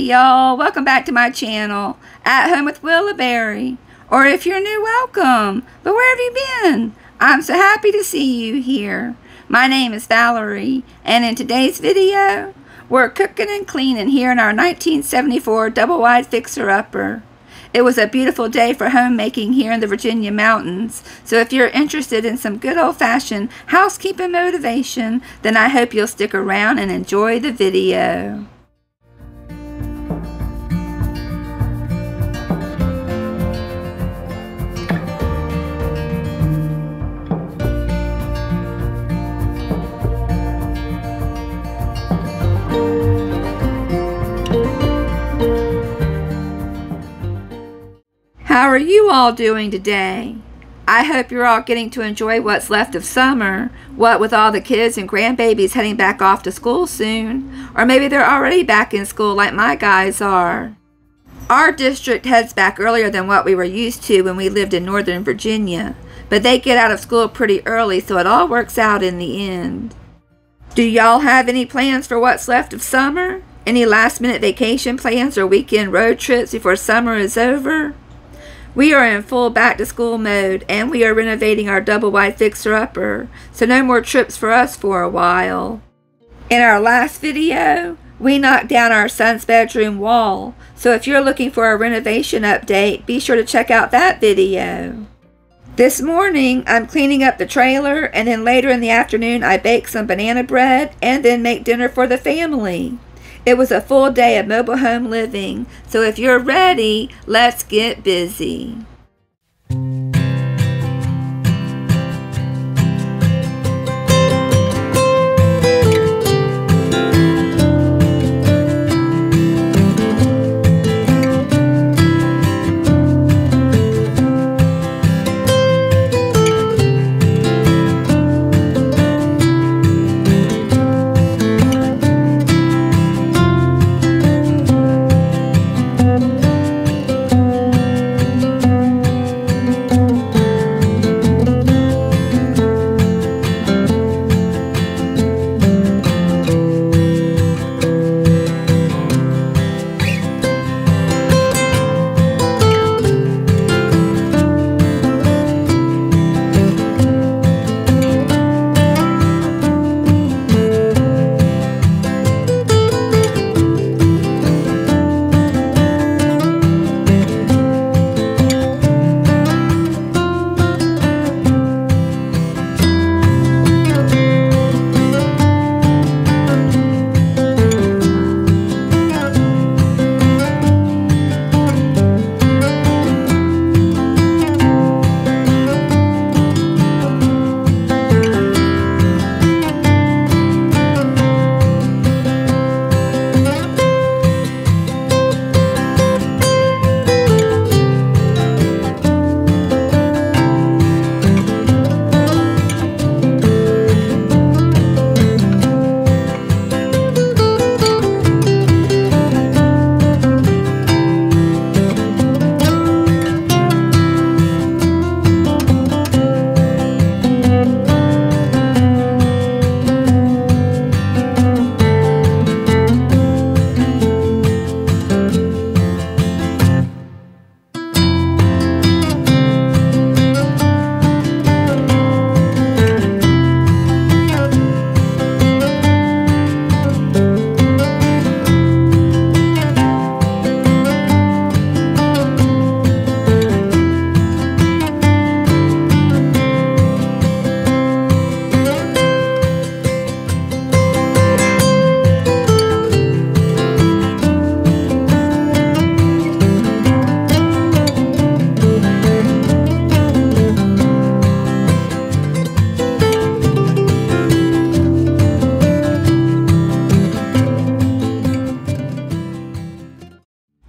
Hey y'all, welcome back to my channel, At Home with Willowberry. Or if you're new, welcome. But where have you been? I'm so happy to see you here. My name is Valerie, and in today's video, we're cooking and cleaning here in our 1974 Doublewide Fixer-Upper. It was a beautiful day for homemaking here in the Virginia mountains, so if you're interested in some good old-fashioned housekeeping motivation, then I hope you'll stick around and enjoy the video. How are you all doing today? I hope you're all getting to enjoy what's left of summer, what with all the kids and grandbabies heading back off to school soon, or maybe they're already back in school like my guys are. Our district heads back earlier than what we were used to when we lived in Northern Virginia, but they get out of school pretty early, so it all works out in the end. Do y'all have any plans for what's left of summer? Any last-minute vacation plans or weekend road trips before summer is over? We are in full back-to-school mode, and we are renovating our Doublewide Fixer-Upper, so no more trips for us for a while. In our last video, we knocked down our son's bedroom wall, so if you're looking for a renovation update, be sure to check out that video. This morning, I'm cleaning up the trailer, and then later in the afternoon, I bake some banana bread, and then make dinner for the family. It was a full day of mobile home living, so if you're ready, let's get busy.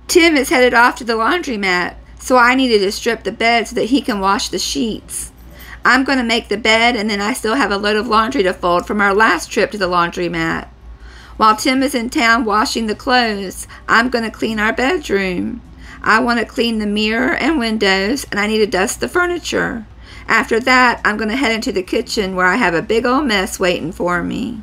Tim is headed off to the laundromat, so I needed to strip the bed so that he can wash the sheets. I'm going to make the bed, and then I still have a load of laundry to fold from our last trip to the laundromat. While Tim is in town washing the clothes, I'm going to clean our bedroom. I want to clean the mirror and windows, and I need to dust the furniture. After that, I'm going to head into the kitchen where I have a big old mess waiting for me.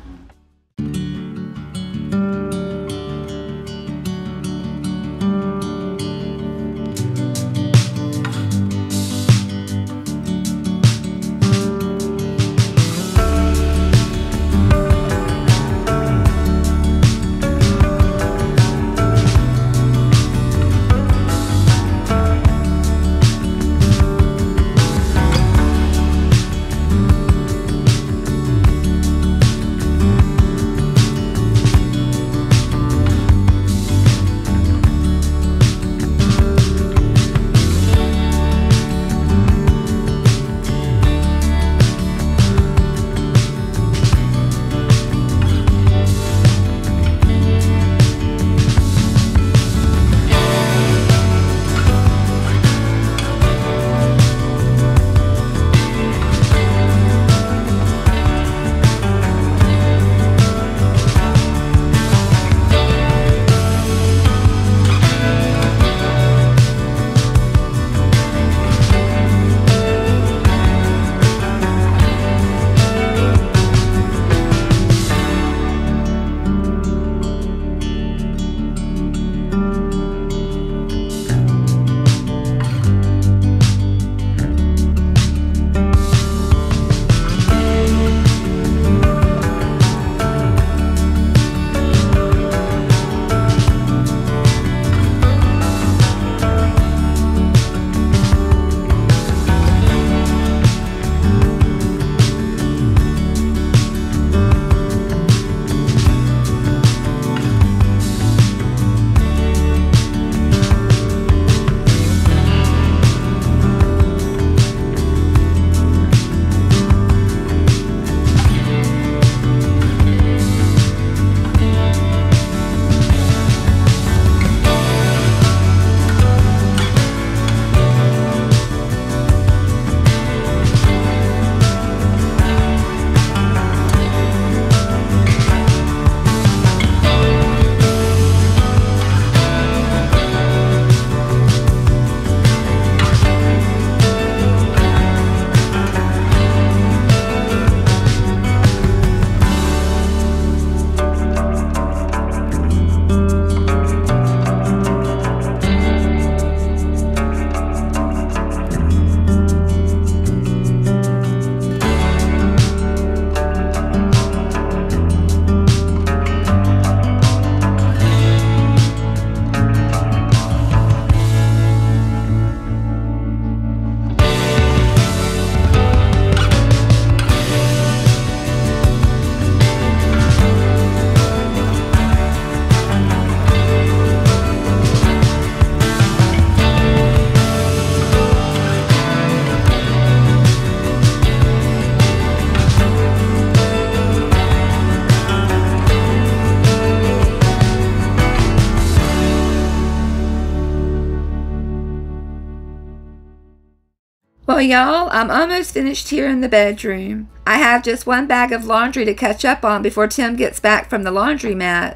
Well, y'all, I'm almost finished here in the bedroom. I have just one bag of laundry to catch up on before Tim gets back from the laundromat.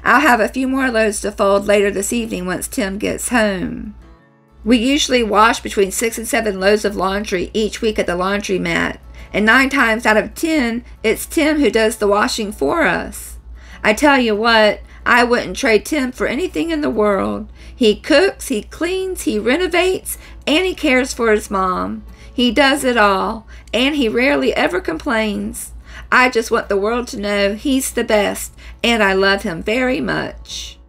I'll have a few more loads to fold later this evening once Tim gets home. We usually wash between 6 and 7 loads of laundry each week at the laundromat, and 9 times out of 10, it's Tim who does the washing for us. I tell you what, I wouldn't trade Tim for anything in the world. He cooks, he cleans, he renovates, and he cares for his mom. He does it all, and he rarely ever complains. I just want the world to know he's the best, and I love him very much.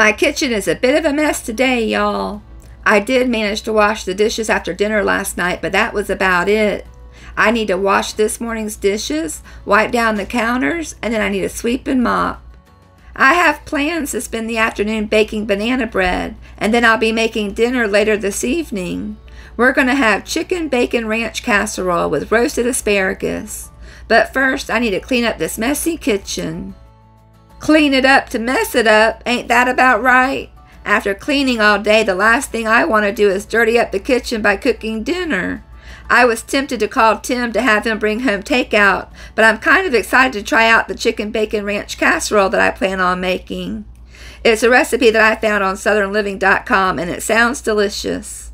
My kitchen is a bit of a mess today, y'all. I did manage to wash the dishes after dinner last night, but that was about it. I need to wash this morning's dishes, wipe down the counters, and then I need to sweep and mop. I have plans to spend the afternoon baking banana bread, and then I'll be making dinner later this evening. We're going to have chicken bacon ranch casserole with roasted asparagus. But first, I need to clean up this messy kitchen. Clean it up to mess it up, ain't that about right? After cleaning all day, the last thing I want to do is dirty up the kitchen by cooking dinner. I was tempted to call Tim to have him bring home takeout, but I'm kind of excited to try out the chicken bacon ranch casserole that I plan on making. It's a recipe that I found on southernliving.com, and it sounds delicious.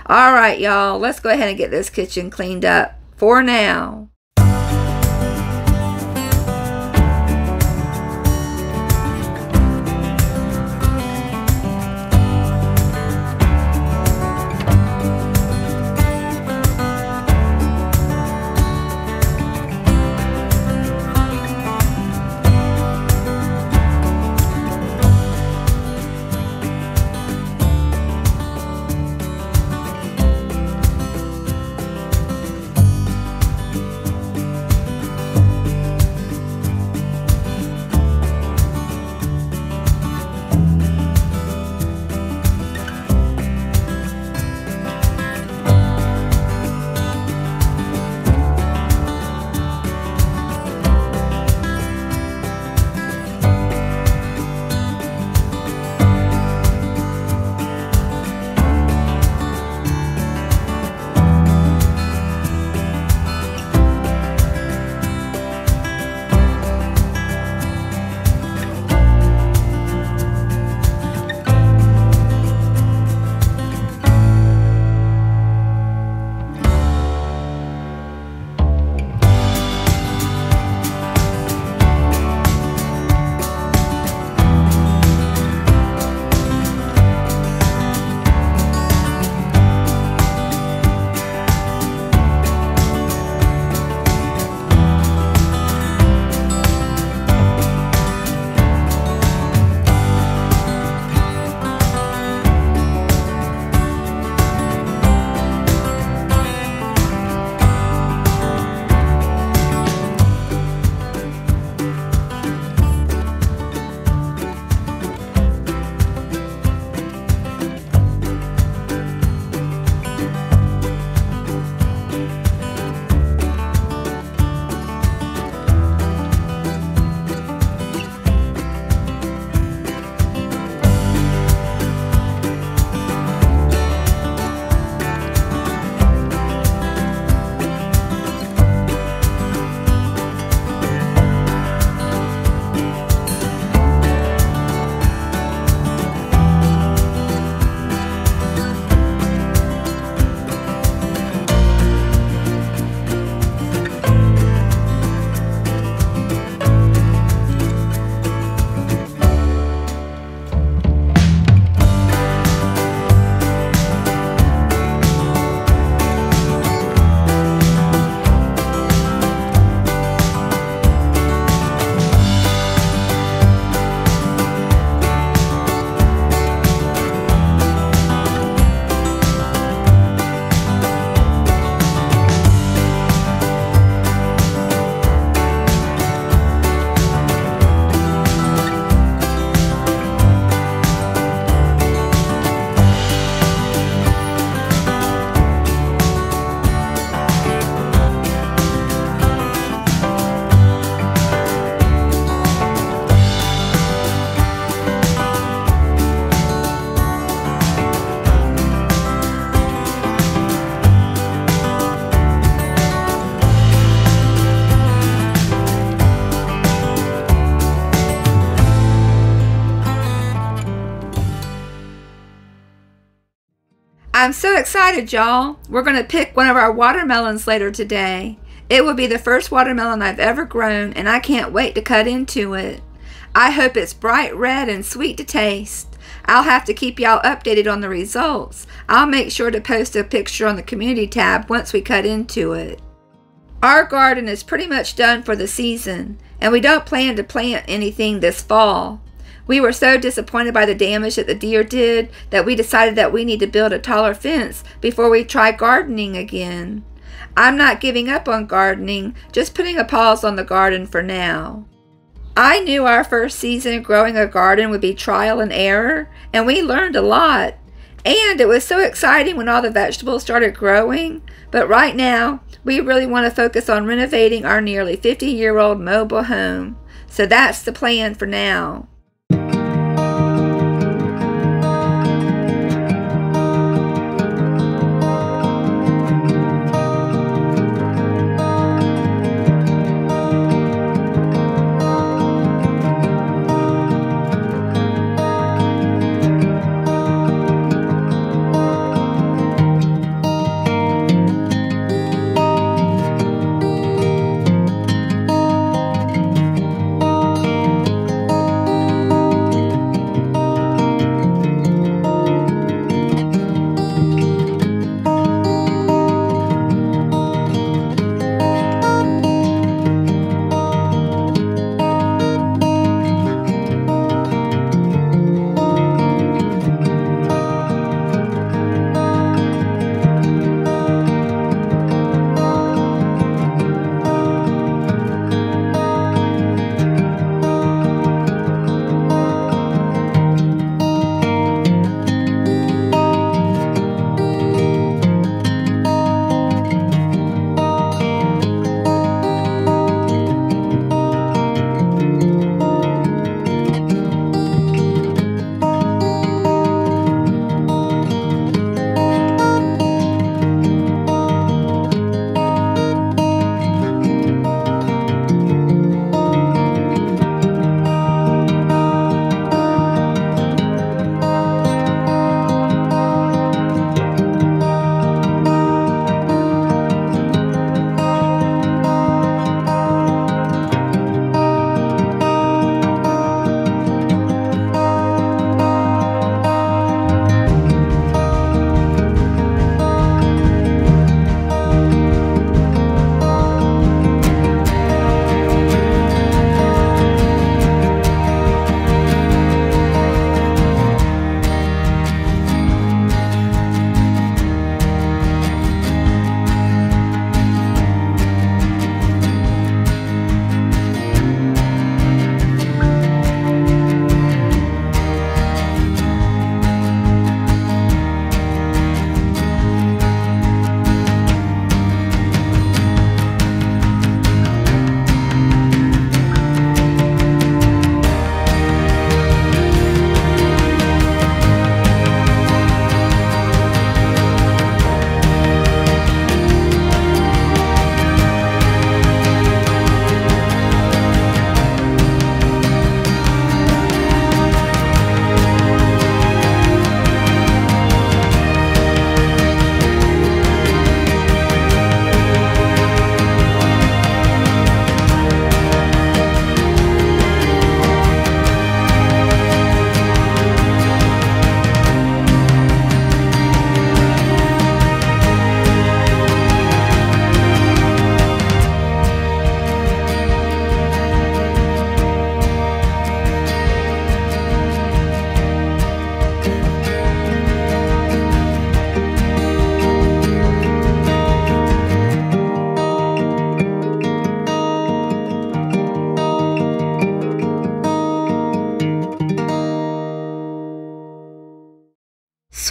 All right, y'all, let's go ahead and get this kitchen cleaned up for now. I'm so excited, y'all. We're going to pick one of our watermelons later today. It will be the first watermelon I've ever grown, and I can't wait to cut into it. I hope it's bright red and sweet to taste. I'll have to keep y'all updated on the results. I'll make sure to post a picture on the community tab once we cut into it. Our garden is pretty much done for the season, and we don't plan to plant anything this fall. We were so disappointed by the damage that the deer did that we decided that we need to build a taller fence before we try gardening again. I'm not giving up on gardening, just putting a pause on the garden for now. I knew our first season growing a garden would be trial and error, and we learned a lot. And it was so exciting when all the vegetables started growing, but right now we really want to focus on renovating our nearly 50-year-old mobile home. So that's the plan for now.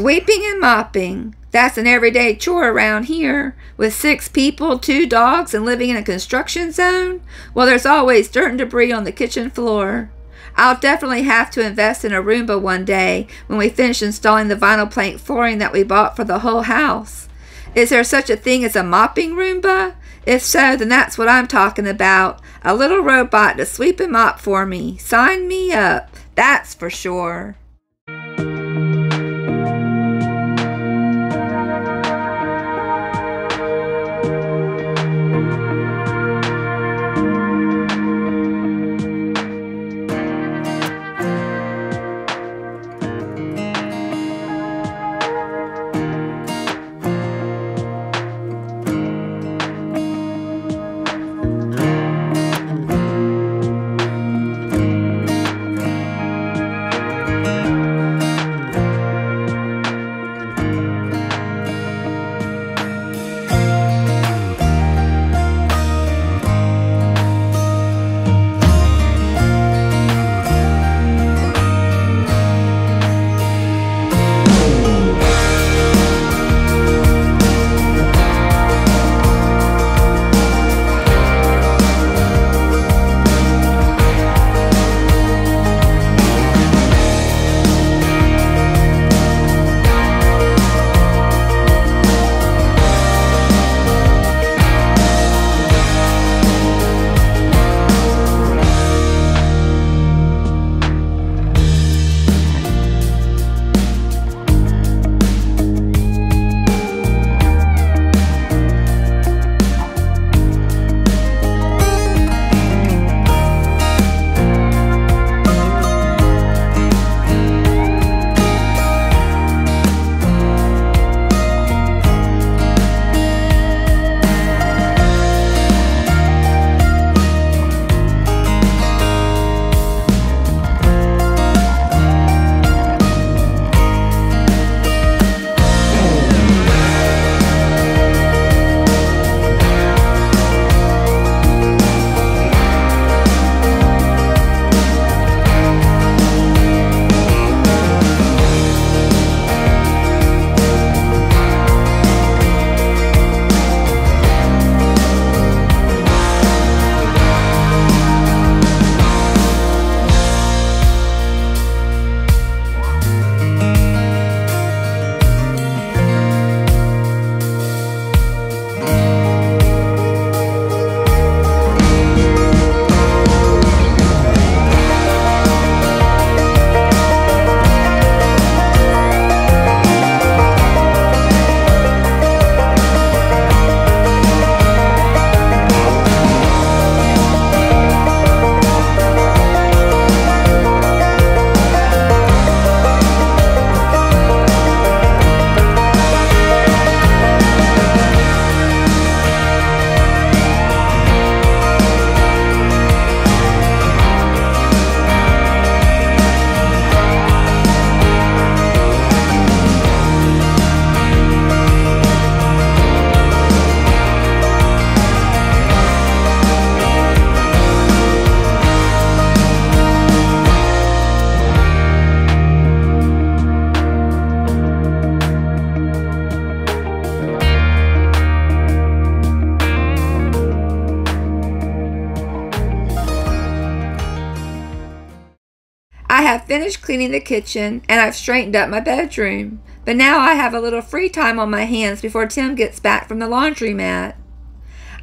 Sweeping and mopping. That's an everyday chore around here. With 6 people, 2 dogs, and living in a construction zone, well, there's always dirt and debris on the kitchen floor. I'll definitely have to invest in a Roomba one day when we finish installing the vinyl plank flooring that we bought for the whole house. Is there such a thing as a mopping Roomba? If so, then that's what I'm talking about. A little robot to sweep and mop for me. Sign me up. That's for sure. have finished cleaning the kitchen and I've straightened up my bedroom, but now I have a little free time on my hands before Tim gets back from the laundromat.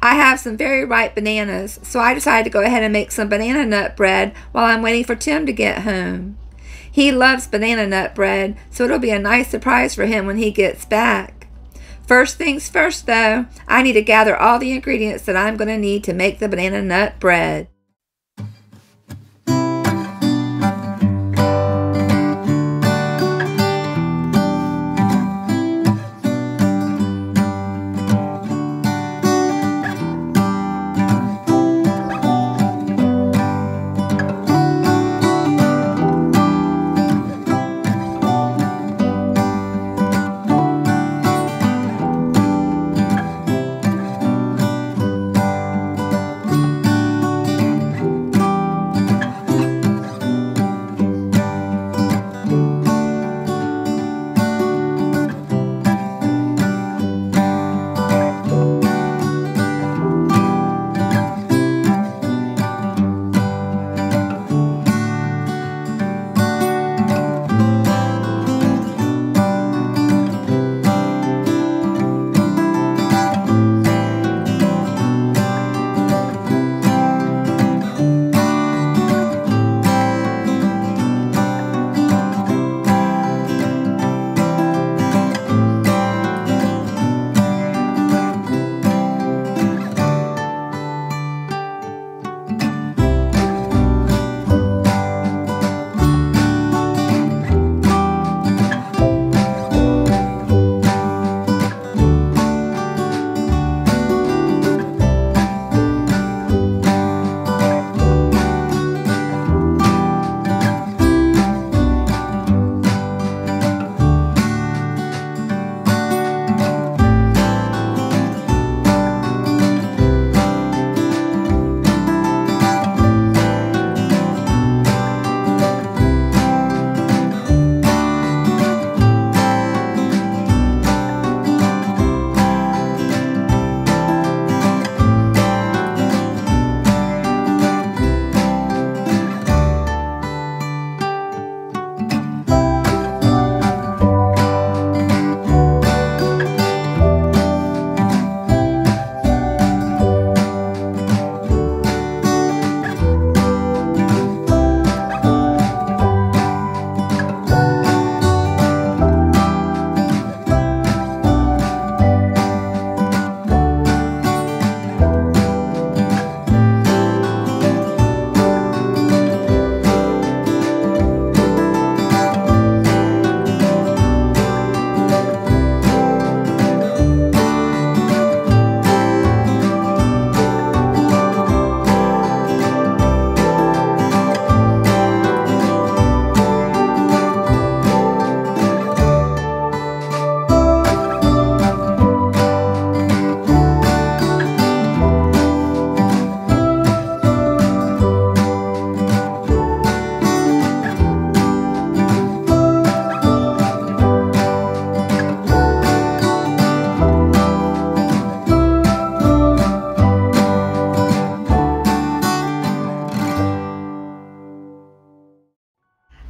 I have some very ripe bananas, so I decided to go ahead and make some banana nut bread while I'm waiting for Tim to get home. He loves banana nut bread, so it'll be a nice surprise for him when he gets back. First things first, though, I need to gather all the ingredients that I'm going to need to make the banana nut bread.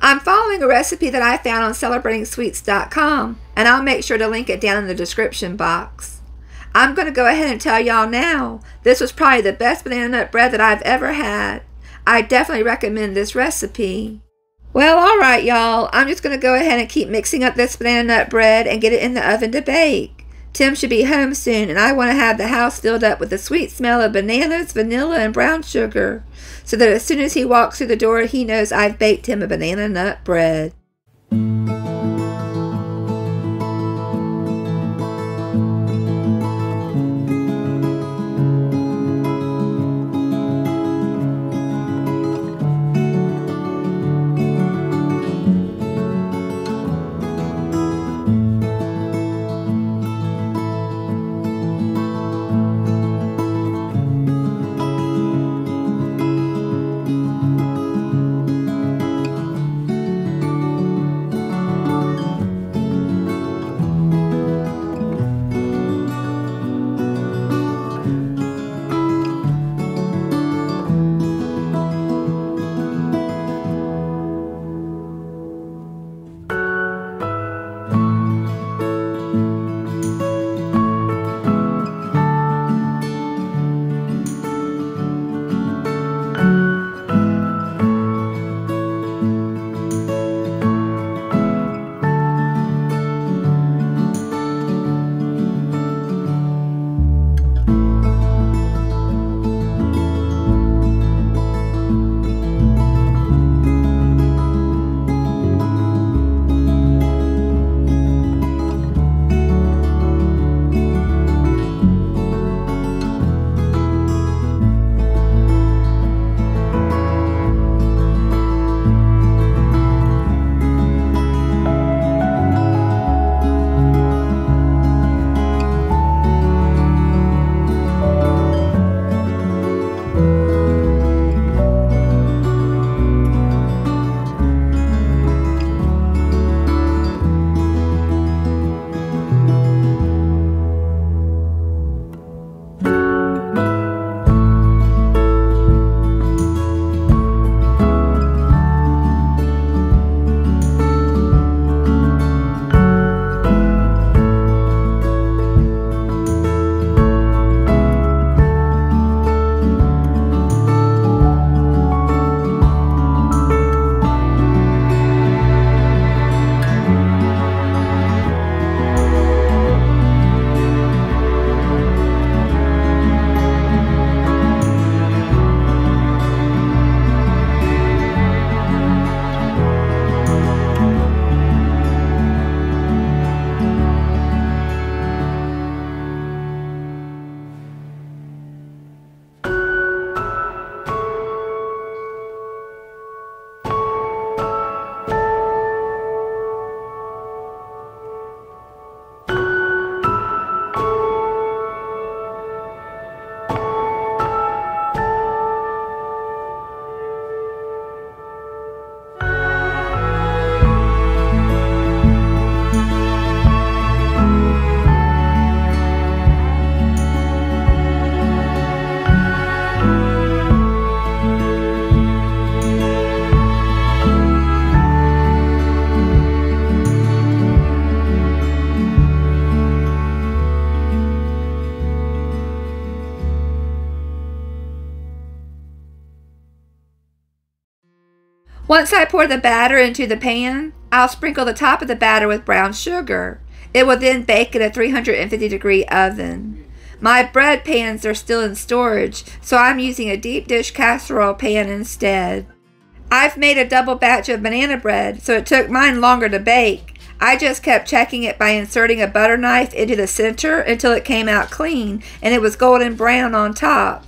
I'm following a recipe that I found on CelebratingSweets.com, and I'll make sure to link it down in the description box. I'm going to go ahead and tell y'all now, this was probably the best banana nut bread that I've ever had. I definitely recommend this recipe. Well, alright y'all, I'm just going to go ahead and keep mixing up this banana nut bread and get it in the oven to bake. Tim should be home soon, and I want to have the house filled up with the sweet smell of bananas, vanilla, and brown sugar, so that as soon as he walks through the door, he knows I've baked him a banana nut bread. Once I pour the batter into the pan, I'll sprinkle the top of the batter with brown sugar. It will then bake in a 350-degree oven. My bread pans are still in storage, so I'm using a deep dish casserole pan instead. I've made a double batch of banana bread, so it took mine longer to bake. I just kept checking it by inserting a butter knife into the center until it came out clean and it was golden brown on top.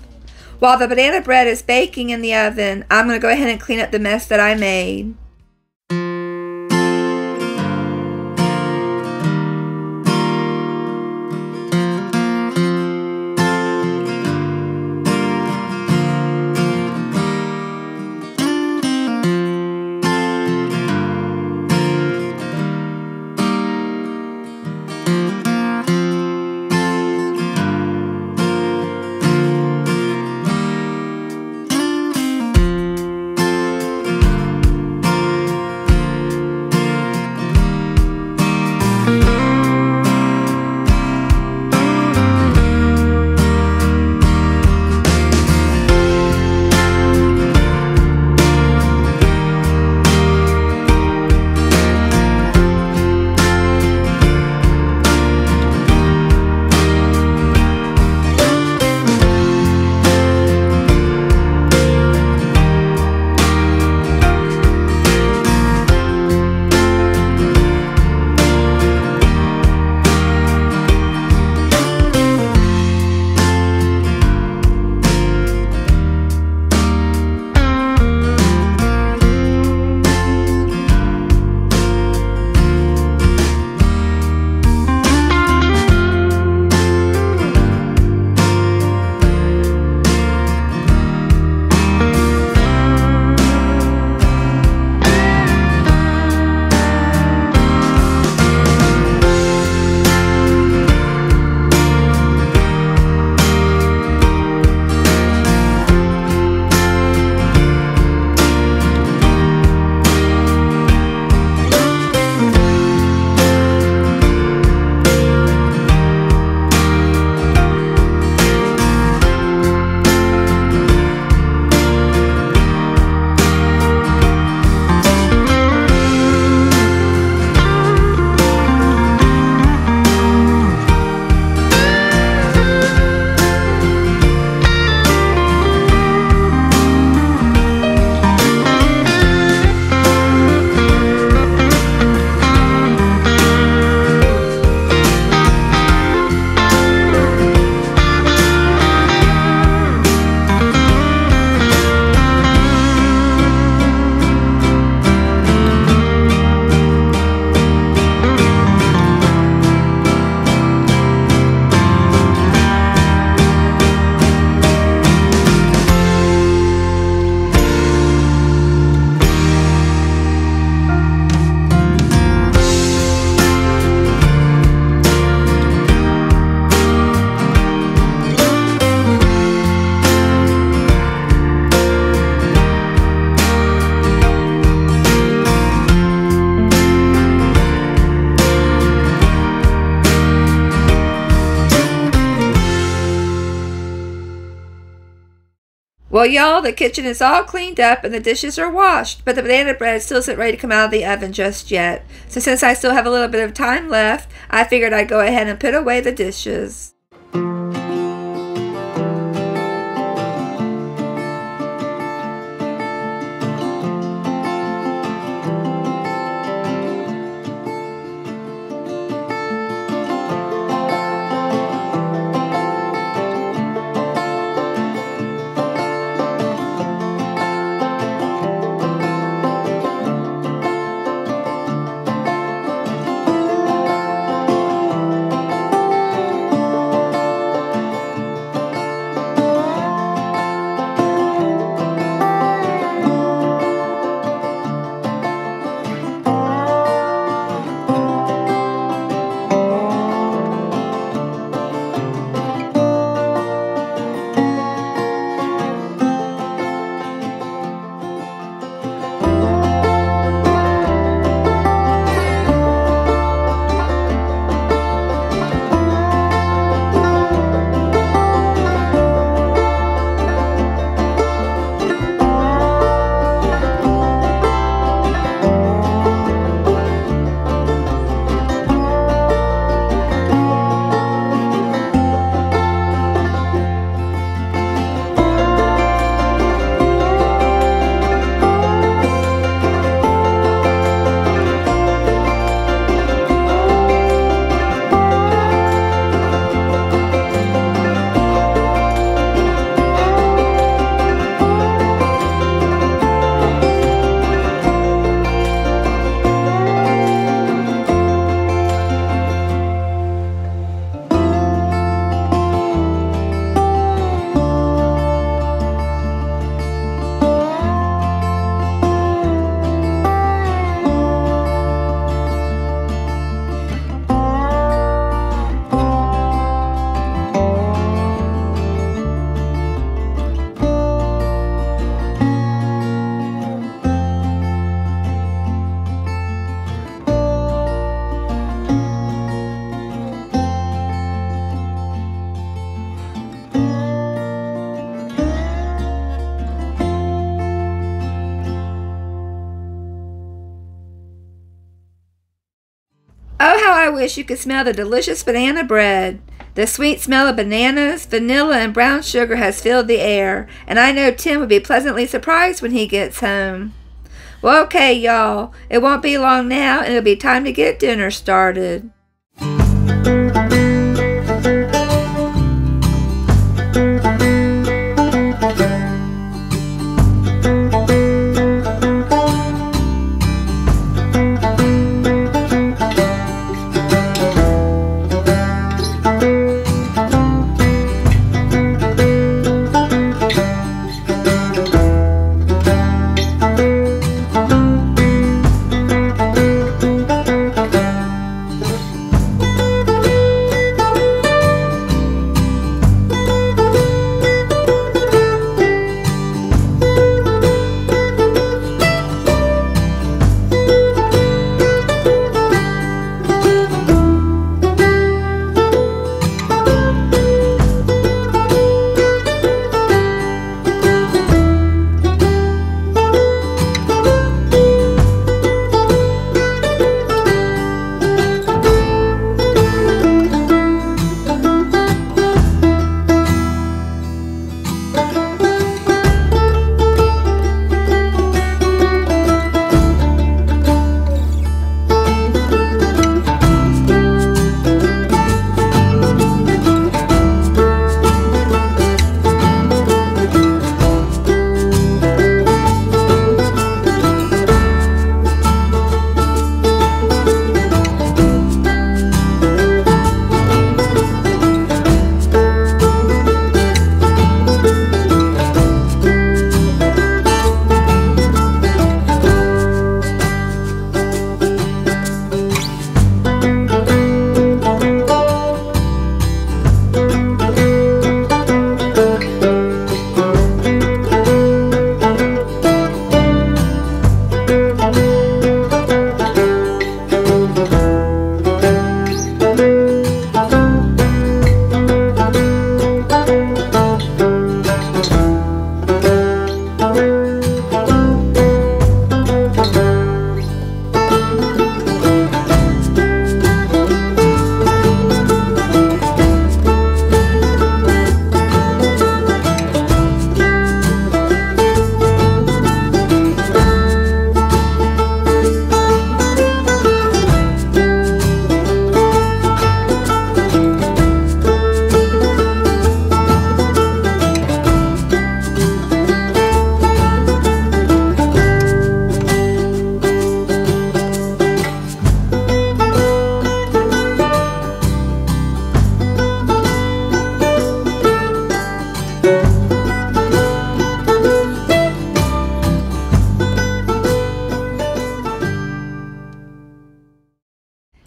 While the banana bread is baking in the oven, I'm going to go ahead and clean up the mess that I made. Well, y'all, the kitchen is all cleaned up and the dishes are washed, but the banana bread still isn't ready to come out of the oven just yet. So since I still have a little bit of time left, I figured I'd go ahead and put away the dishes. wish you could smell the delicious banana bread. The sweet smell of bananas, vanilla, and brown sugar has filled the air, and I know Tim will be pleasantly surprised when he gets home. Well, okay, y'all. It won't be long now, and it'll be time to get dinner started.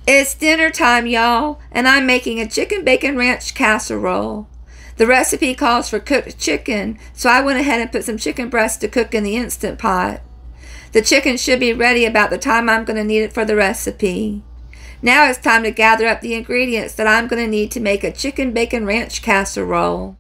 It's dinner time, y'all, and I'm making a chicken bacon ranch casserole. The recipe calls for cooked chicken, so I went ahead and put some chicken breast to cook in the Instant Pot. The chicken should be ready about the time I'm going to need it for the recipe. Now it's time to gather up the ingredients that I'm going to need to make a chicken bacon ranch casserole.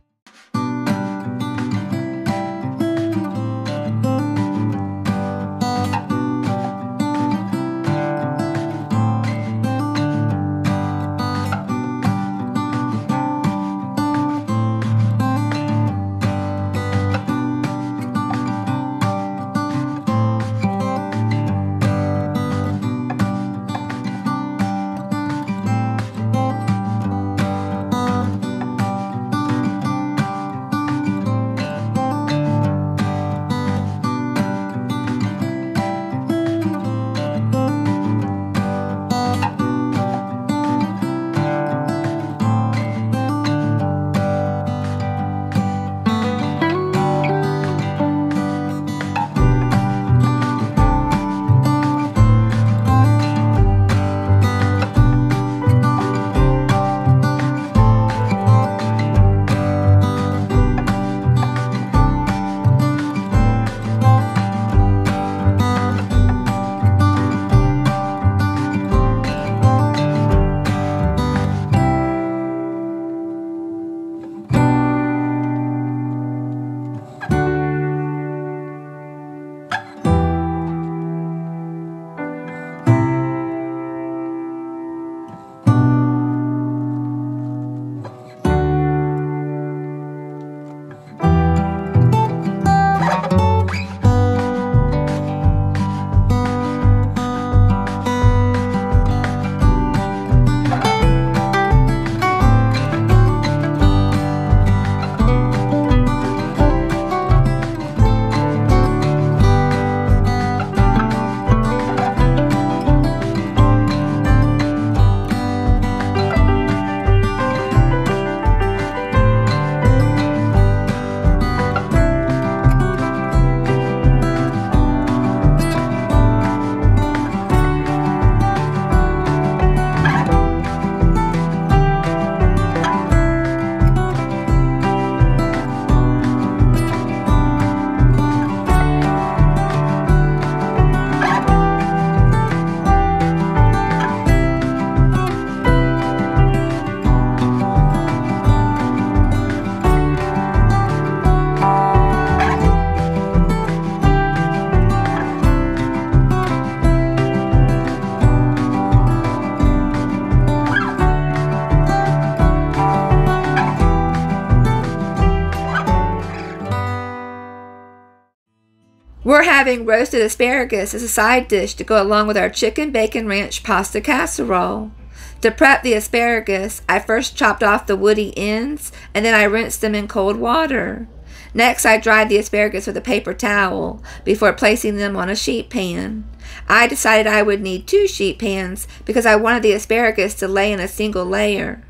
We're having roasted asparagus as a side dish to go along with our chicken bacon ranch pasta casserole. To prep the asparagus, I first chopped off the woody ends and then I rinsed them in cold water. Next, I dried the asparagus with a paper towel before placing them on a sheet pan. I decided I would need 2 sheet pans because I wanted the asparagus to lay in a single layer.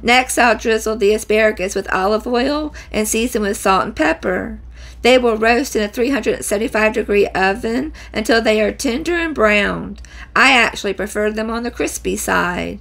Next, I'll drizzle the asparagus with olive oil and season with salt and pepper. They will roast in a 375-degree oven until they are tender and browned. I actually prefer them on the crispy side.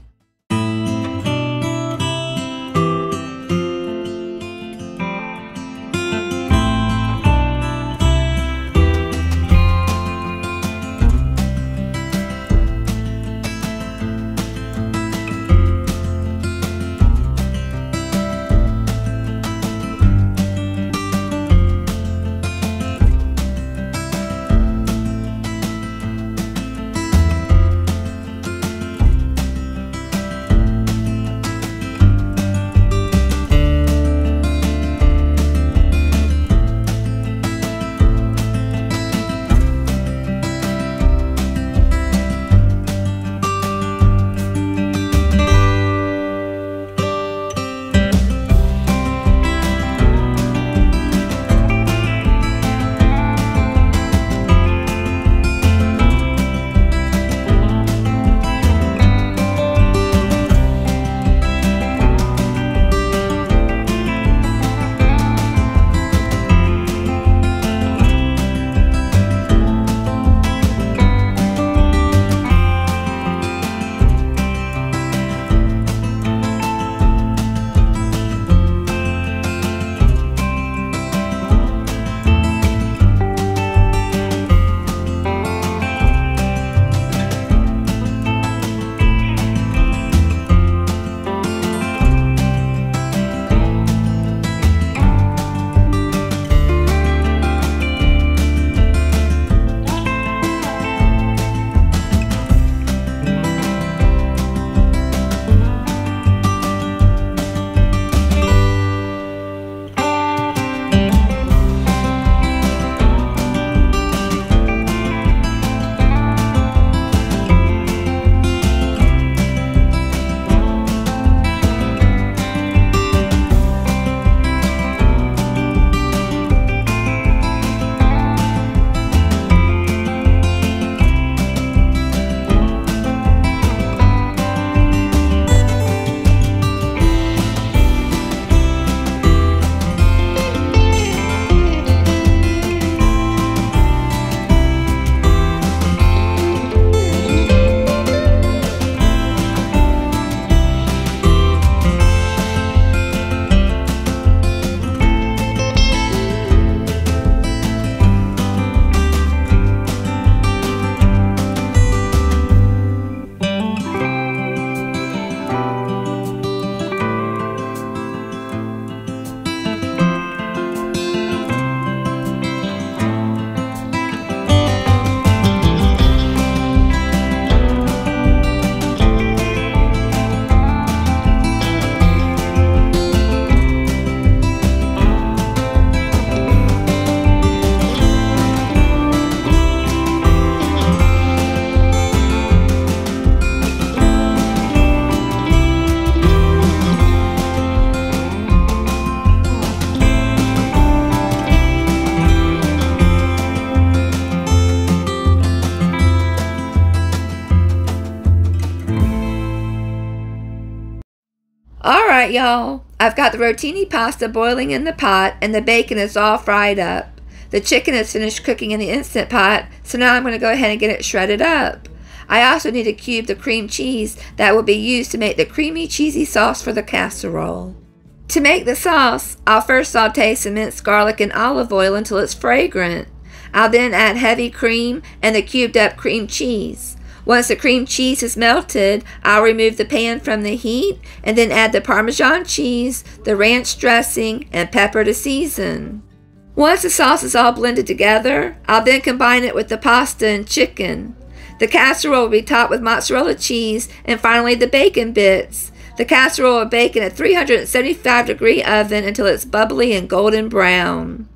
Alright y'all, I've got the rotini pasta boiling in the pot and the bacon is all fried up. The chicken is finished cooking in the Instant Pot, so now I'm going to go ahead and get it shredded up. I also need to cube the cream cheese that will be used to make the creamy cheesy sauce for the casserole. To make the sauce, I'll first saute some minced garlic in olive oil until it's fragrant. I'll then add heavy cream and the cubed up cream cheese. Once the cream cheese is melted, I'll remove the pan from the heat and then add the Parmesan cheese, the ranch dressing, and pepper to season. Once the sauce is all blended together, I'll then combine it with the pasta and chicken. The casserole will be topped with mozzarella cheese and finally the bacon bits. The casserole will bake in a 375-degree oven until it's bubbly and golden brown.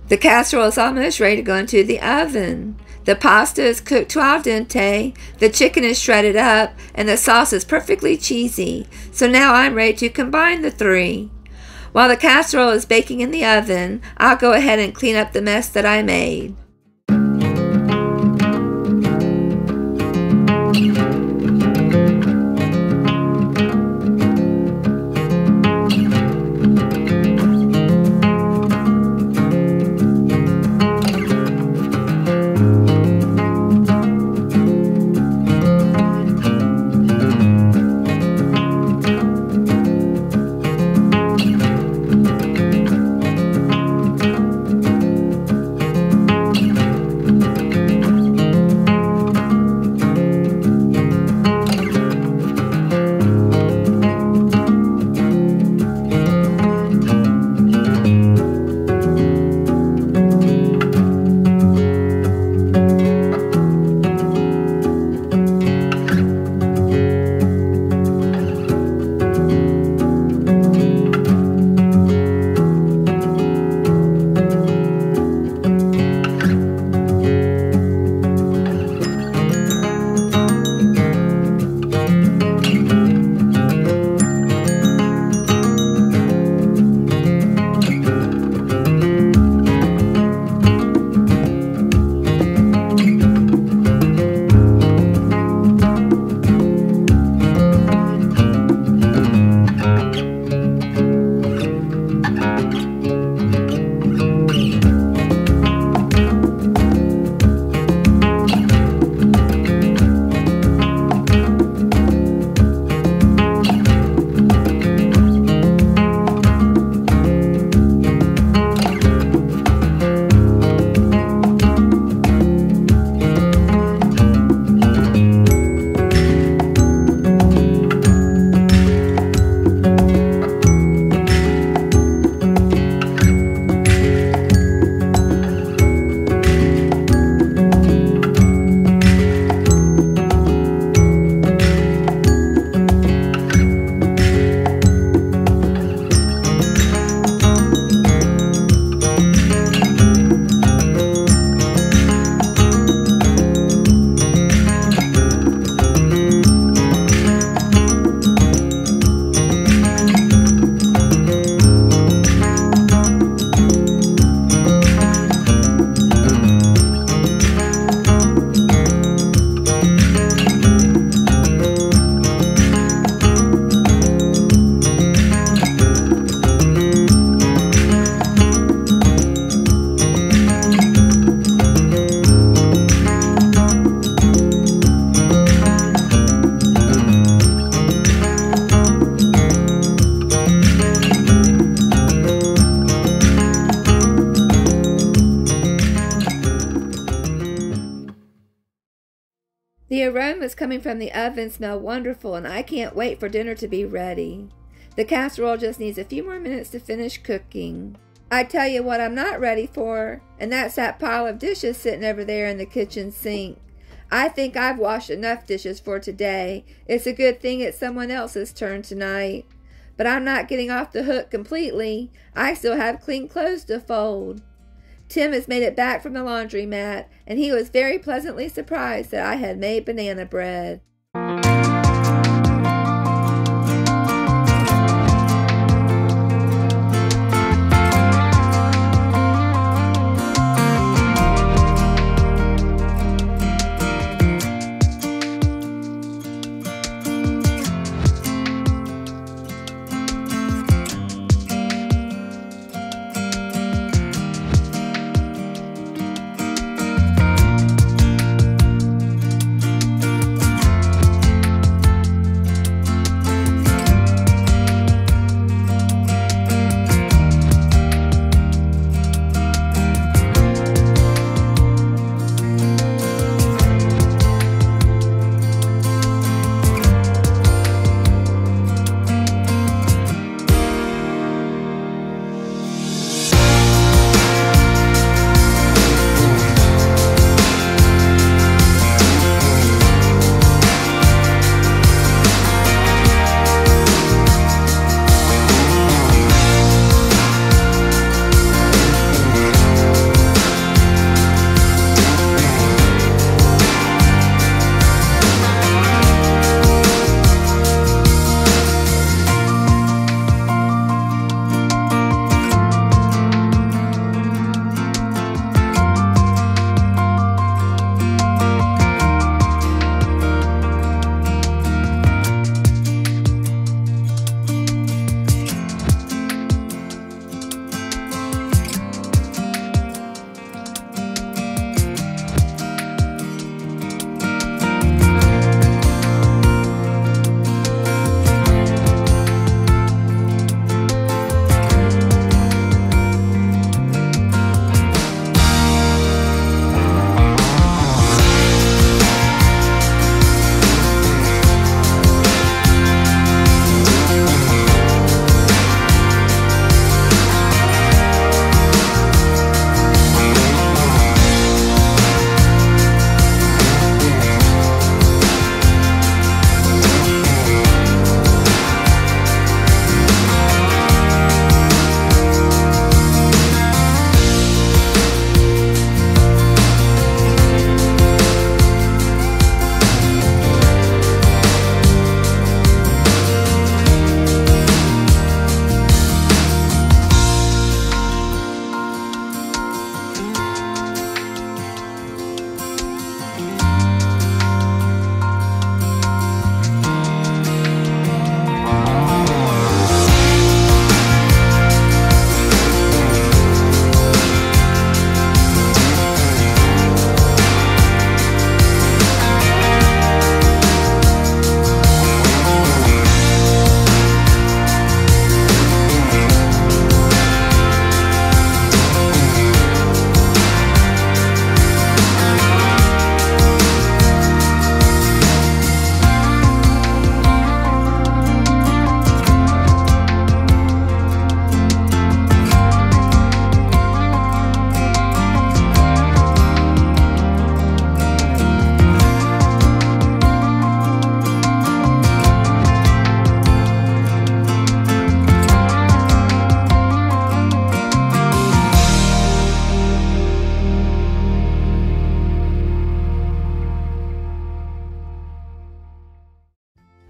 The casserole is almost ready to go into the oven. The pasta is cooked to al dente, the chicken is shredded up, and the sauce is perfectly cheesy. So now I'm ready to combine the three. While the casserole is baking in the oven, I'll go ahead and clean up the mess that I made. The aromas coming from the oven smell wonderful, and I can't wait for dinner to be ready. The casserole just needs a few more minutes to finish cooking. I tell you what I'm not ready for, and that's that pile of dishes sitting over there in the kitchen sink. I think I've washed enough dishes for today. It's a good thing it's someone else's turn tonight. But I'm not getting off the hook completely. I still have clean clothes to fold. Tim has made it back from the laundromat, and he was very pleasantly surprised that I had made banana bread.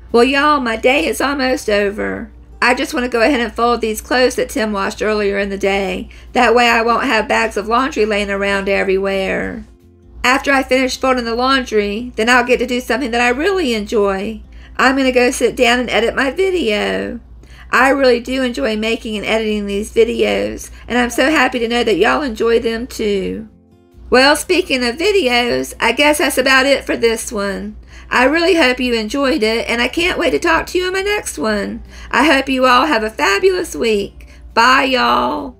Well, y'all, my day is almost over. I just want to go ahead and fold these clothes that Tim washed earlier in the day. That way I won't have bags of laundry laying around everywhere. After I finish folding the laundry, then I'll get to do something that I really enjoy. I'm going to go sit down and edit my video. I really do enjoy making and editing these videos, and I'm so happy to know that y'all enjoy them too. Well, speaking of videos, I guess that's about it for this one. I really hope you enjoyed it, and I can't wait to talk to you in my next one. I hope you all have a fabulous week. Bye, y'all.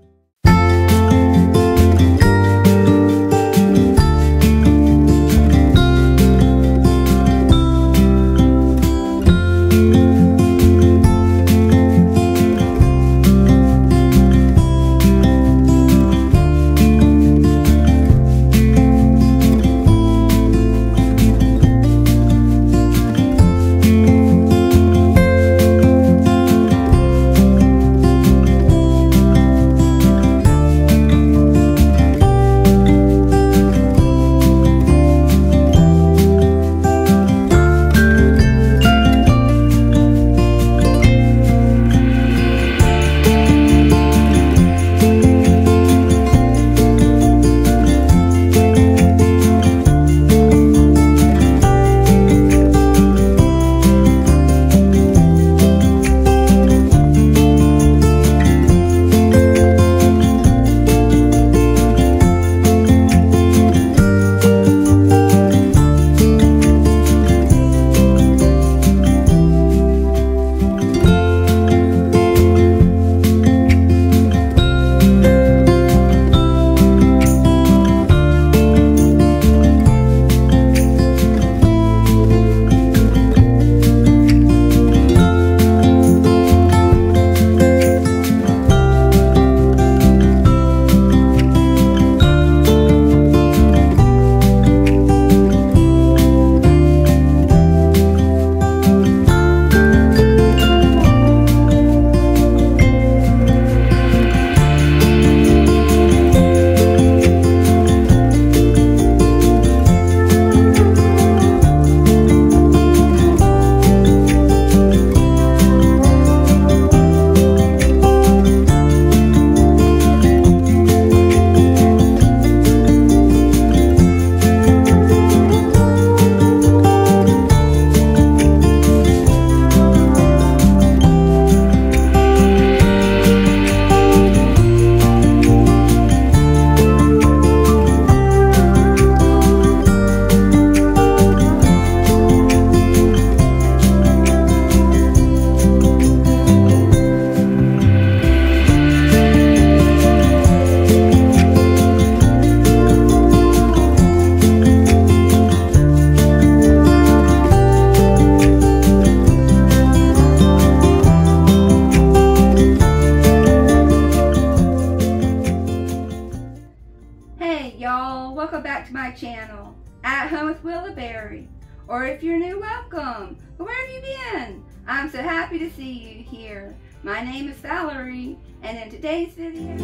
Welcome back to my channel, At Home with Willowberry. Or if you're new, welcome. But where have you been? I'm so happy to see you here. My name is Valerie, and in today's video...